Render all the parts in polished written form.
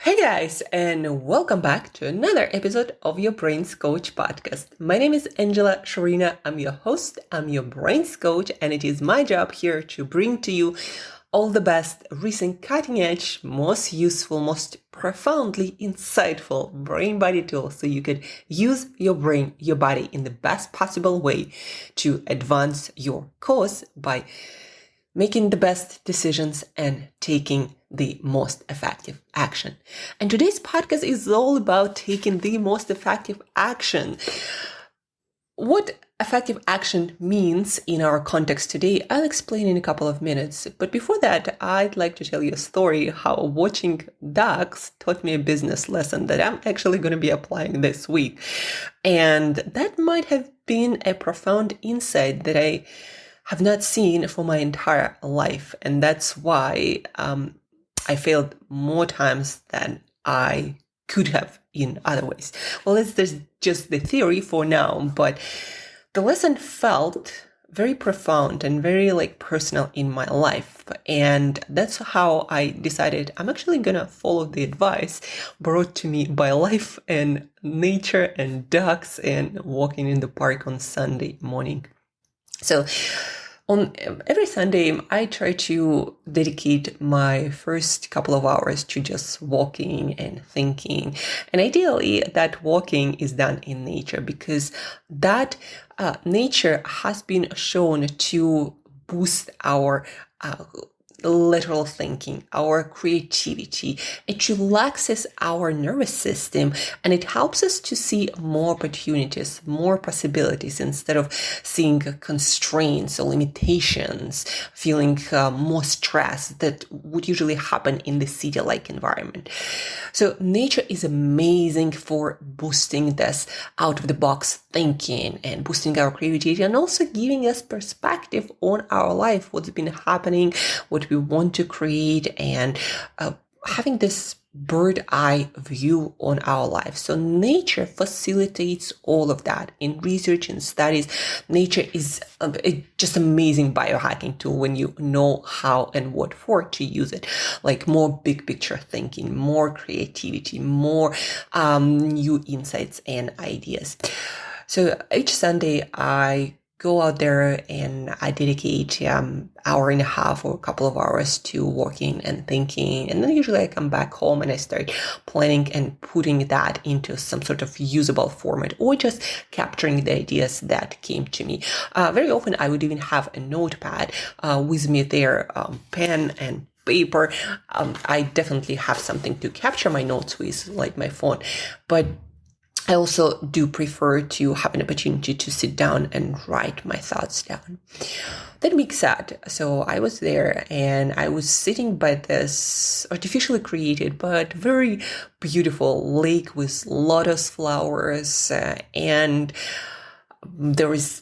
Hey guys, and welcome back to another episode of your Brains Coach podcast. My name is Shurina. I'm your host, I'm your Brains Coach, and it is my job here to bring to you all the best, recent, cutting edge, most useful, most profoundly insightful brain body tools so you could use your brain, your body in the best possible way to advance your cause by making the best decisions and taking the most effective action. And today's podcast is all about taking the most effective action. What effective action means in our context today, I'll explain in a couple of minutes. But before that, I'd like to tell you a story how watching ducks taught me a business lesson that I'm actually going to be applying this week. And that might have been a profound insight that I have not seen for my entire life. And that's why I failed more times than I could have in other ways. Well, that's just the theory for now, but the lesson felt very profound and very personal in my life. And that's how I decided I'm actually going to follow the advice brought to me by life and nature and ducks and walking in the park on Sunday morning. So on every Sunday, I try to dedicate my first couple of hours to just walking and thinking. And ideally, that walking is done in nature because that nature has been shown to boost our lateral thinking, our creativity. It relaxes our nervous system and it helps us to see more opportunities, more possibilities instead of seeing constraints or limitations, feeling more stress that would usually happen in the city-like environment. So nature is amazing for boosting this out-of-the-box thinking and boosting our creativity and also giving us perspective on our life, what's been happening, what we want to create, and having this bird eye view on our life. So nature facilitates all of that. In research and studies, nature is just amazing biohacking tool when you know how and what for to use it. Like more big picture thinking, more creativity, more new insights and ideas. So each Sunday I go out there and I dedicate hour and a half or a couple of hours to working and thinking. And then usually I come back home and I start planning and putting that into some sort of usable format or just capturing the ideas that came to me. Very often I would even have a notepad with me there, pen and paper. I definitely have something to capture my notes with, like my phone. But I also do prefer to have an opportunity to sit down and write my thoughts down. That being said, so I was there and I was sitting by this artificially created but very beautiful lake with lotus flowers, and there is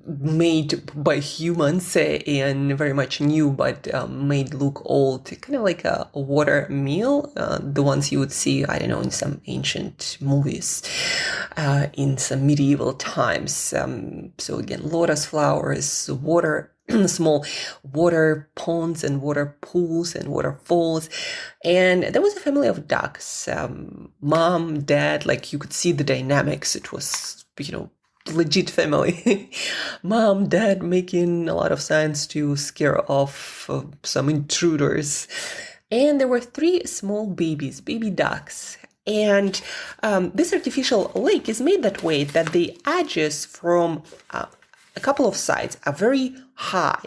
made by humans and very much new, but made look old, kind of like a water meal, the ones you would see, I don't know, in some ancient movies, in some medieval times. So again, lotus flowers, water, small water ponds and water pools and waterfalls. And there was a family of ducks, mom, dad, you could see the dynamics. It was, legit family. Mom, dad making a lot of signs to scare off some intruders. And there were 3 small baby ducks. And this artificial lake is made that way that the edges from a couple of sides are very high.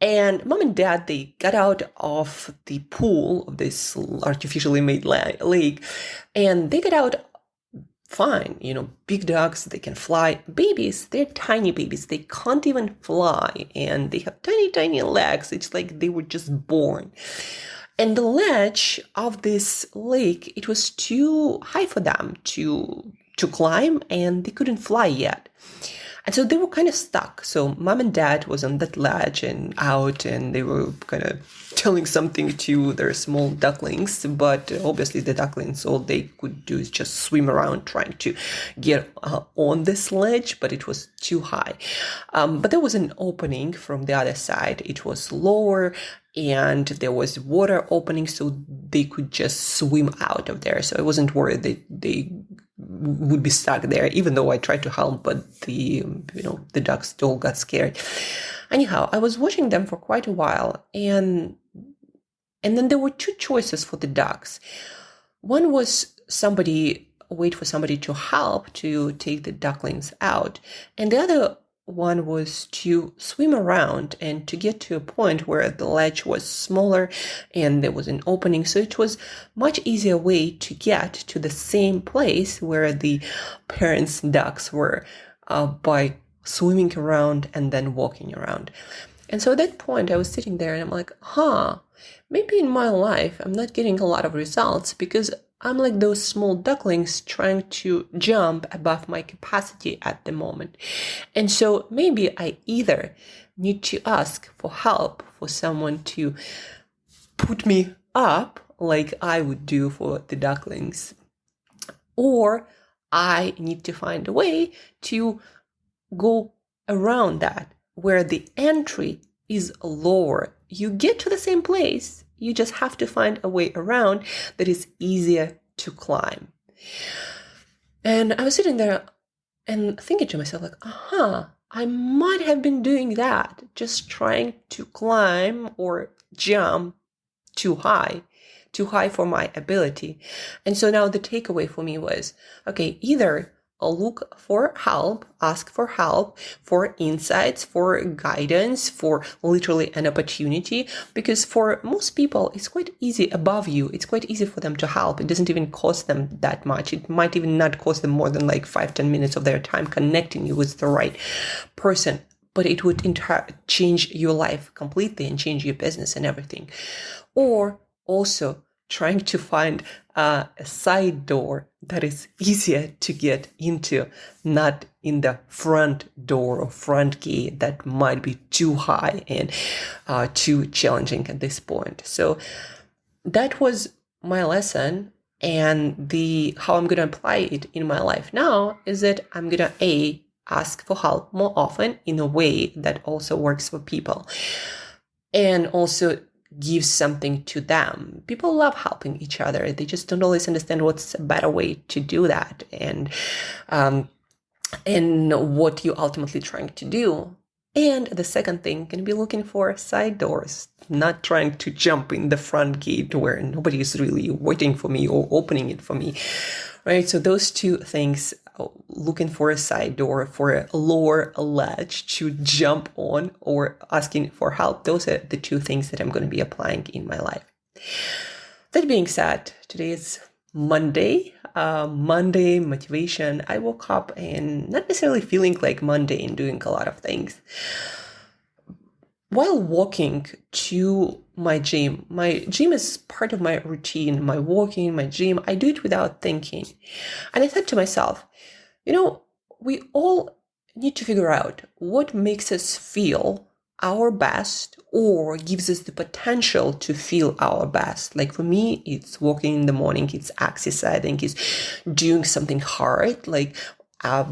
And mom and dad, they got out of the pool of this artificially made lake, and they got out fine. Big dogs, they can fly. Babies, they're tiny babies. They can't even fly. And they have tiny, tiny legs. It's like they were just born. And the ledge of this lake, it was too high for them to climb, and they couldn't fly yet. And so they were kind of stuck. So mom and dad was on that ledge and out, and they were kind of telling something to their small ducklings. But obviously the ducklings, all they could do is just swim around trying to get on this ledge, but it was too high. But there was an opening from the other side. It was lower, and there was water opening, so they could just swim out of there. So I wasn't worried that they would be stuck there, even though I tried to help, but the ducks all got scared. Anyhow, I was watching them for quite a while, and then there were two choices for the ducks. One was wait for somebody to help to take the ducklings out, and the other one was to swim around and to get to a point where the ledge was smaller and there was an opening. So it was much easier way to get to the same place where the parents' ducks were by swimming around and then walking around. And so at that point I was sitting there and I'm like, maybe in my life I'm not getting a lot of results because I'm like those small ducklings trying to jump above my capacity at the moment. And so maybe I either need to ask for help for someone to put me up like I would do for the ducklings, or I need to find a way to go around that where the entry is lower. You get to the same place. You just have to find a way around that is easier to climb. And I was sitting there and thinking to myself, like, I might have been doing that, just trying to climb or jump too high for my ability. And so now the takeaway for me was, okay, either I'll look for help, ask for help, for insights, for guidance, for literally an opportunity, because for most people, it's quite easy above you. It's quite easy for them to help. It doesn't even cost them that much. It might even not cost them more than like 5-10 minutes of their time connecting you with the right person, but it would change your life completely and change your business and everything. Or also trying to find a side door that is easier to get into, not in the front door or front gate that might be too high and too challenging at this point. So that was my lesson, and how I'm going to apply it in my life now is that I'm going to ask for help more often in a way that also works for people, and also gives something to them. People love helping each other. They just don't always understand what's a better way to do that, and what you're ultimately trying to do. And the second thing, can be looking for side doors, not trying to jump in the front gate where nobody is really waiting for me or opening it for me, right? So those two things, looking for a side door, for a lower ledge to jump on, or asking for help, those are the two things that I'm going to be applying in my life. That being said, today is Monday motivation. I woke up and not necessarily feeling like Monday and doing a lot of things. While walking to my gym is part of my routine, my walking, my gym, I do it without thinking. And I thought to myself, we all need to figure out what makes us feel our best or gives us the potential to feel our best. Like for me, it's walking in the morning, it's exercising, it's doing something hard, like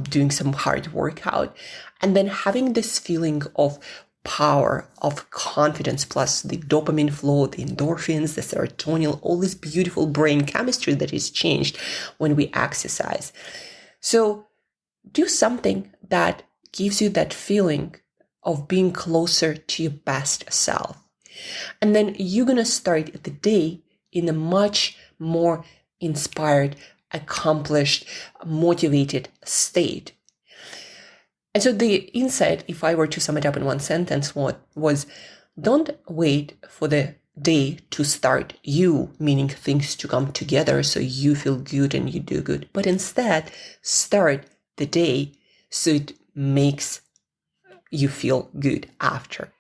doing some hard workout, and then having this feeling of power, of confidence, plus the dopamine flow, the endorphins, the serotonin, all this beautiful brain chemistry that is changed when we exercise. So do something that gives you that feeling of being closer to your best self. And then you're going to start the day in a much more inspired, accomplished, motivated state. And so the insight, if I were to sum it up in one sentence, was don't wait for the day to start you, meaning things to come together so you feel good and you do good, but instead start the day so it makes you feel good after.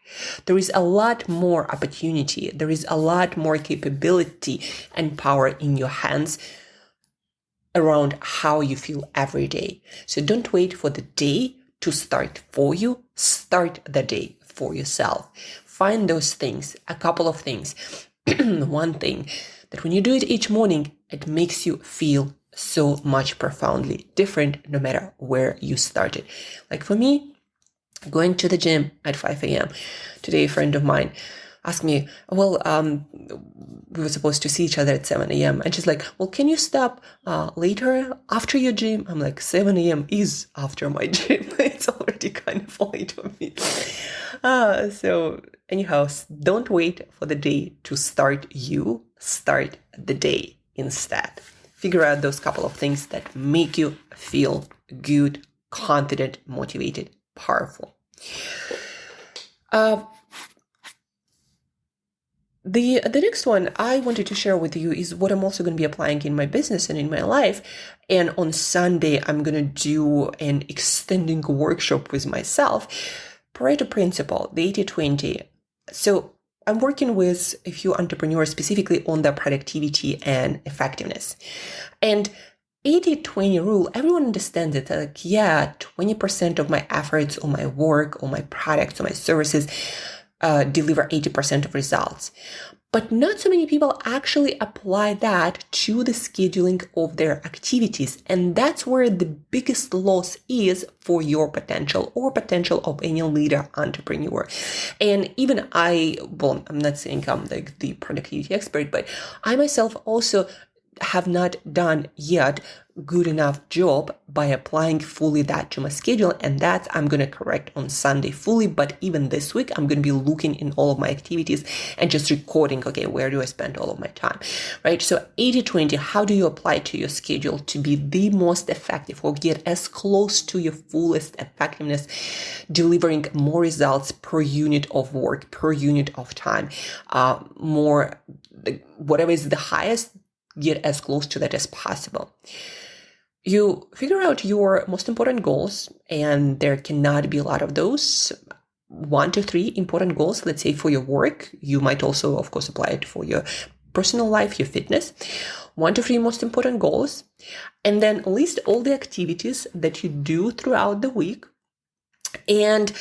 There is a lot more opportunity. There is a lot more capability and power in your hands around how you feel every day. So don't wait for the day to start for you. Start the day for yourself. Find those things, a couple of things. One thing that when you do it each morning, it makes you feel so much profoundly different no matter where you started. Like for me, going to the gym at 5 a.m. Today, a friend of mine ask me, well, we were supposed to see each other at 7 a.m. And she's like, well, can you stop later after your gym? I'm like, 7 a.m. is after my gym. It's already kind of late for me. So anyhow, don't wait for the day to start you. Start the day instead. Figure out those couple of things that make you feel good, confident, motivated, powerful. The next one I wanted to share with you is what I'm also going to be applying in my business and in my life. And on Sunday, I'm going to do an extending workshop with myself. Pareto principle, the 80-20. So I'm working with a few entrepreneurs specifically on their productivity and effectiveness. And 80-20 rule, everyone understands it. Like, 20% of my efforts on my work, on my products, on my services deliver 80% of results. But not so many people actually apply that to the scheduling of their activities. And that's where the biggest loss is for your potential or potential of any leader entrepreneur. And even I'm not saying I'm like the productivity expert, but I myself also have not done yet good enough job by applying fully that to my schedule, and that I'm going to correct on Sunday fully. But even this week, I'm going to be looking in all of my activities and just recording, okay, where do I spend all of my time, right? So 80-20, how do you apply to your schedule to be the most effective or get as close to your fullest effectiveness, delivering more results per unit of work, per unit of time, more, whatever is the highest, get as close to that as possible. You figure out your most important goals, and there cannot be a lot of those. 1 to 3 important goals, let's say for your work. You might also, of course, apply it for your personal life, your fitness. 1 to 3 most important goals. And then list all the activities that you do throughout the week. And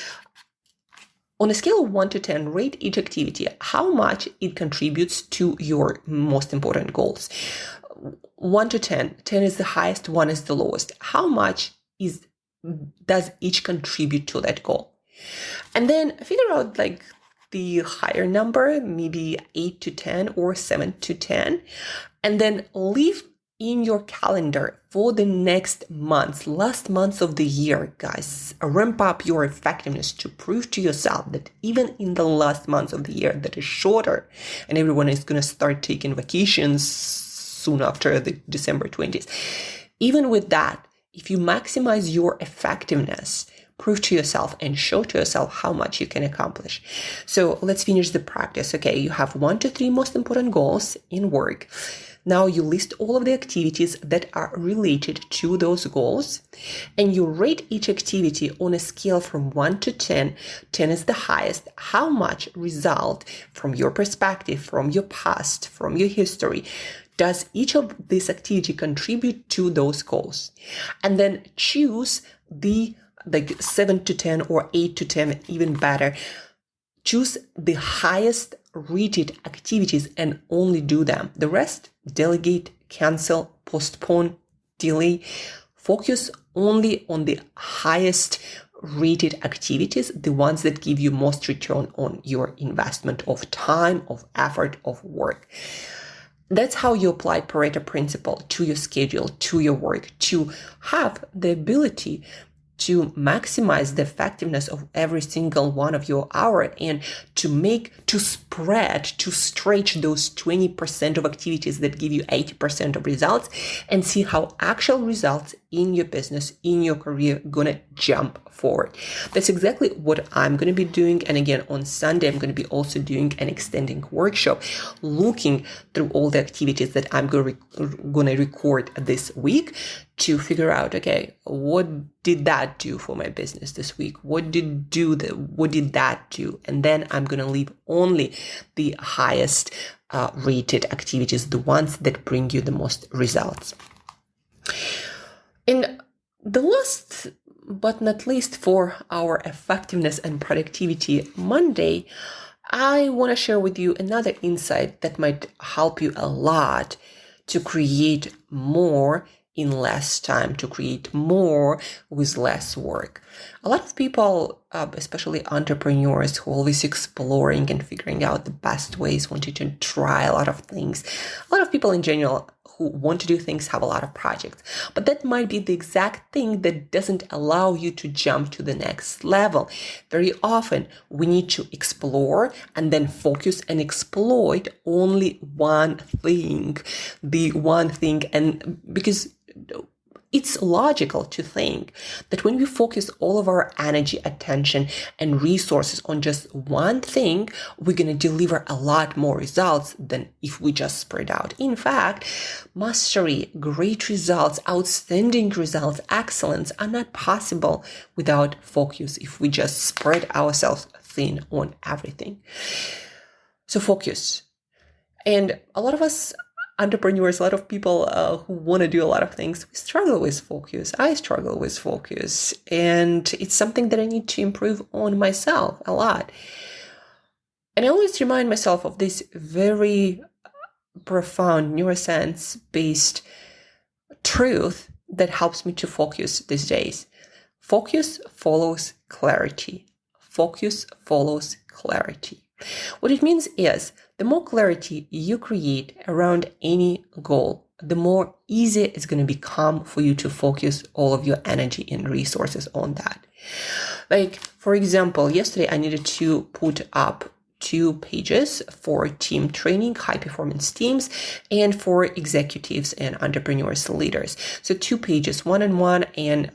on a scale of 1 to 10, rate each activity, how much it contributes to your most important goals. 1 to 10, 10 is the highest, 1 is the lowest. How much does each contribute to that goal? And then figure out like the higher number, maybe 8 to 10 or 7 to 10, and then leave in your calendar for the next months, last months of the year, guys. Ramp up your effectiveness to prove to yourself that even in the last months of the year that is shorter, and everyone is going to start taking vacations soon after the December 20th. Even with that, if you maximize your effectiveness, prove to yourself and show to yourself how much you can accomplish. So let's finish the practice. Okay, you have 1 to 3 most important goals in work. Now you list all of the activities that are related to those goals, and you rate each activity on a scale from 1 to 10. 10 is the highest. How much result from your perspective, from your past, from your history, does each of these activity contribute to those goals? And then choose the 7 to 10 or 8 to 10, even better. Choose the highest rated activities and only do them. The rest, delegate, cancel, postpone, delay. Focus only on the highest rated activities, the ones that give you most return on your investment of time, of effort, of work. That's how you apply Pareto principle to your schedule, to your work, to have the ability to maximize the effectiveness of every single one of your hour, and to stretch those 20% of activities that give you 80% of results, and see how actual results in your business, in your career, gonna jump forward. That's exactly what I'm gonna be doing. And again, on Sunday, I'm gonna be also doing an extending workshop, looking through all the activities that I'm gonna record this week to figure out, okay, what did that do for my business this week? What did that do? And then I'm going to leave only the highest rated activities, the ones that bring you the most results. And the last but not least for our effectiveness and productivity Monday, I want to share with you another insight that might help you a lot to create more in less time to create more with less work. A lot of people, especially entrepreneurs who are always exploring and figuring out the best ways, wanting to try a lot of things. A lot of people in general who want to do things have a lot of projects, but that might be the exact thing that doesn't allow you to jump to the next level. Very often we need to explore and then focus and exploit only one thing, and because it's logical to think that when we focus all of our energy, attention, and resources on just one thing, we're going to deliver a lot more results than if we just spread out. In fact, mastery, great results, outstanding results, excellence are not possible without focus if we just spread ourselves thin on everything. So focus. And a lot of us entrepreneurs, a lot of people who want to do a lot of things, we struggle with focus. I struggle with focus, and it's something that I need to improve on myself a lot. And I always remind myself of this very profound neuroscience-based truth that helps me to focus these days. Focus follows clarity. Focus follows clarity. What it means is the more clarity you create around any goal, the more easy it's going to become for you to focus all of your energy and resources on that. Like, for example, yesterday I needed to put up 2 pages for team training, high performance teams, and for executives and entrepreneurs, leaders. So 2 pages, one-on-one, and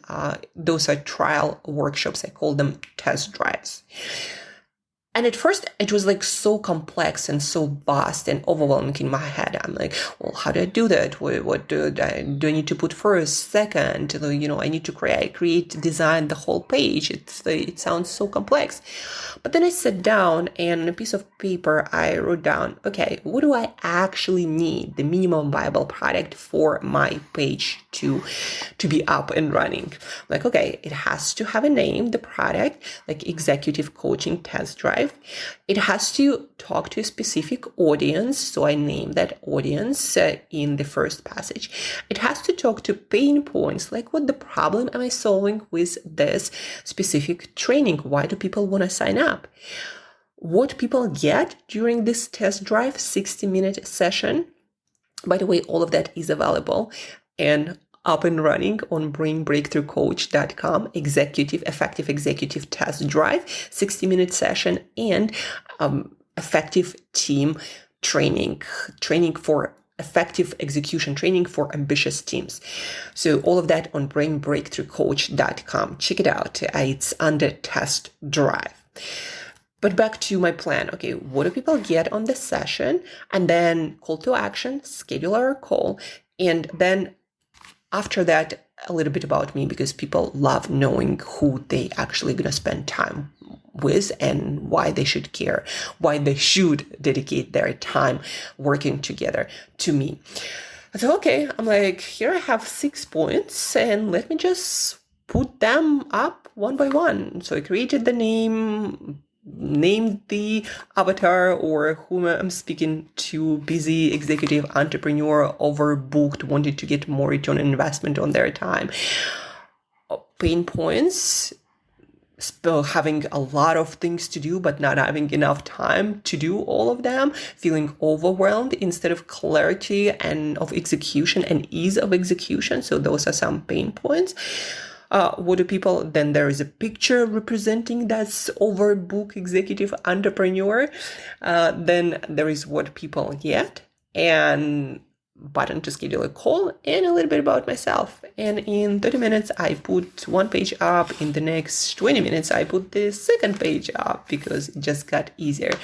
those are trial workshops. I call them test drives. And at first, it was like so complex and so vast and overwhelming in my head. I'm like, well, how do I do that? What do I need to put first, second? I need to create, design the whole page. It sounds so complex. But then I sat down and on a piece of paper, I wrote down, okay, what do I actually need? The minimum viable product for my page to be up and running. Like, okay, it has to have a name, the product, like executive coaching test drive. It has to talk to a specific audience. So I name that audience in the first passage. It has to talk to pain points, like what the problem am I solving with this specific training? Why do people want to sign up? What people get during this test drive 60-minute session. By the way, all of that is available and up and running on brainbreakthroughcoach.com, effective executive test drive, 60-minute session, and effective team training for effective execution, training for ambitious teams. So all of that on brainbreakthroughcoach.com. Check it out. It's under test drive. But back to my plan. Okay, what do people get on the session? And then call to action, schedule our call, and then after that, a little bit about me, because people love knowing who they actually going to spend time with and why they should care, why they should dedicate their time working together to me. So, okay, I'm like, here I have 6 points and let me just put them up one by one. So I created the name, named the avatar or whom I'm speaking to, busy executive entrepreneur, overbooked, wanted to get more return on investment on their time. Pain points, having a lot of things to do, but not having enough time to do all of them, feeling overwhelmed instead of clarity and of execution and ease of execution. So those are some pain points. What do people, then there is a picture representing that's overbooked executive entrepreneur. Then there is what people get and button to schedule a call and a little bit about myself. And in 30 minutes, I put 1 page up. In the next 20 minutes, I put the second page up because it just got easier.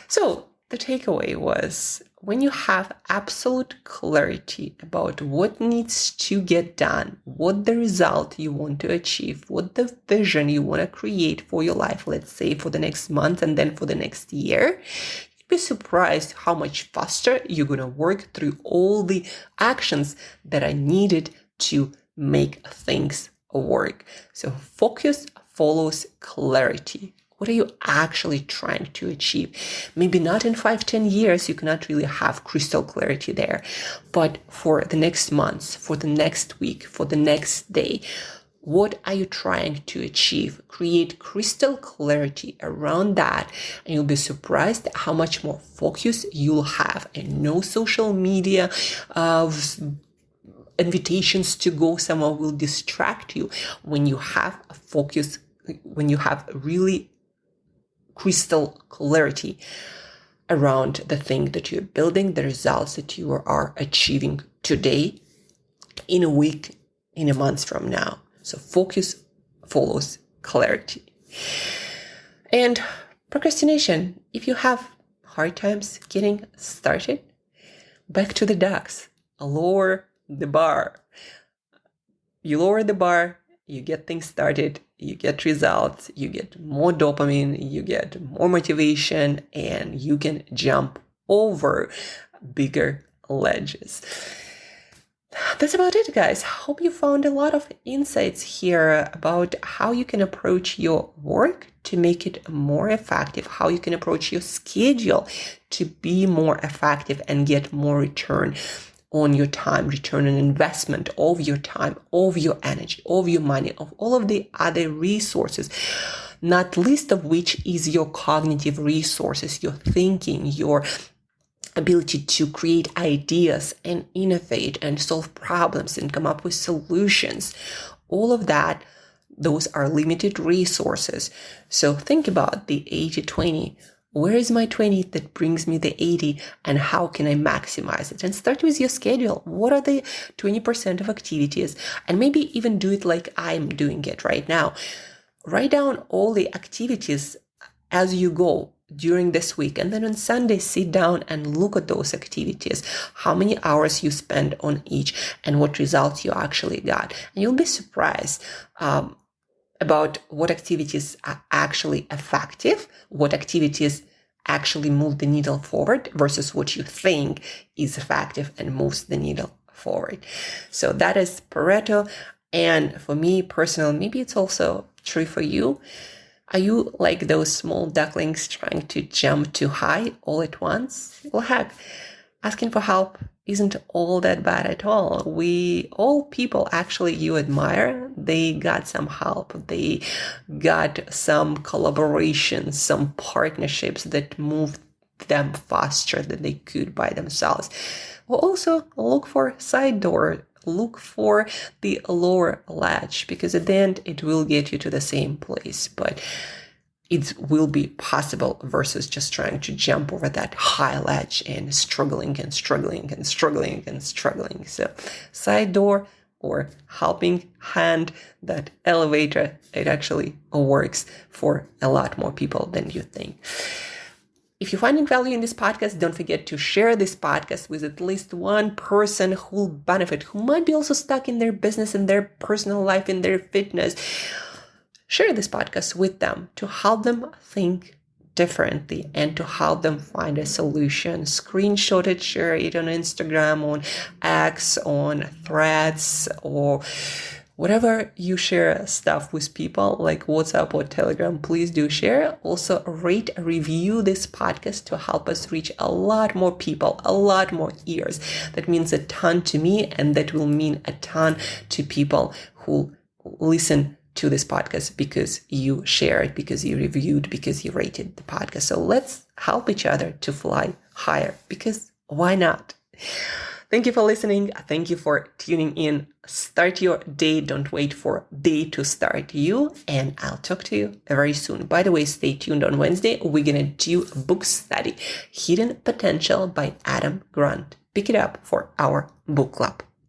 So the takeaway was, when you have absolute clarity about what needs to get done, what the result you want to achieve, what the vision you want to create for your life, let's say for the next month and then for the next year, you'd be surprised how much faster you're going to work through all the actions that are needed to make things work. So focus follows clarity. What are you actually trying to achieve? Maybe not in 5-10 years, you cannot really have crystal clarity there, but for the next months, for the next week, for the next day, what are you trying to achieve? Create crystal clarity around that, and you'll be surprised how much more focus you'll have, and no social media invitations to go somewhere will distract you when you have a focus, when you have really crystal clarity around the thing that you're building, the results that you are achieving today, in a week, in a month from now. So focus follows clarity. And procrastination, if you have hard times getting started, back to the ducks, lower the bar. You lower the bar, you get things started, you get results, you get more dopamine, you get more motivation, and you can jump over bigger ledges. That's about it, guys. Hope you found a lot of insights here about how you can approach your work to make it more effective, how you can approach your schedule to be more effective and get more return on your time, return on investment of your time, of your energy, of your money, of all of the other resources, not least of which is your cognitive resources, your thinking, your ability to create ideas and innovate and solve problems and come up with solutions. All of that, those are limited resources. So think about the 80-20. Where is my 20 that brings me the 80, and how can I maximize it? And start with your schedule. What are the 20% of activities? And maybe even do it like I'm doing it right now. Write down all the activities as you go during this week. And then on Sunday, sit down and look at those activities, how many hours you spend on each and what results you actually got. And you'll be surprised about what activities are actually effective, what activities actually move the needle forward versus what you think is effective and moves the needle forward. So that is Pareto. And for me personally, maybe it's also true for you. Are you like those small ducklings trying to jump too high all at once? Well, heck, asking for help isn't all that bad at all. All people actually you admire, they got some help. They got some collaborations, some partnerships that moved them faster than they could by themselves. Well, also look for side door. Look for the lower ledge, because at the end it will get you to the same place, but it will be possible versus just trying to jump over that high ledge and struggling and struggling and struggling and struggling. So side door or helping hand, that elevator, it actually works for a lot more people than you think. If you're finding value in this podcast, don't forget to share this podcast with at least one person who will benefit, who might be also stuck in their business, in their personal life, in their fitness. Share this podcast with them to help them think differently and to help them find a solution. Screenshot it, share it on Instagram, on X, on Threads, or whatever you share stuff with people like WhatsApp or Telegram, please do share. Also, rate, review this podcast to help us reach a lot more people, a lot more ears. That means a ton to me, and that will mean a ton to people who listen to this podcast because you shared, because you reviewed, because you rated the podcast. So let's help each other to fly higher, because why not? Thank you for listening. Thank you for tuning in. Start your day. Don't wait for day to start you. And I'll talk to you very soon. By the way, stay tuned on Wednesday. We're going to do a book study, Hidden Potential by Adam Grant. Pick it up for our book club.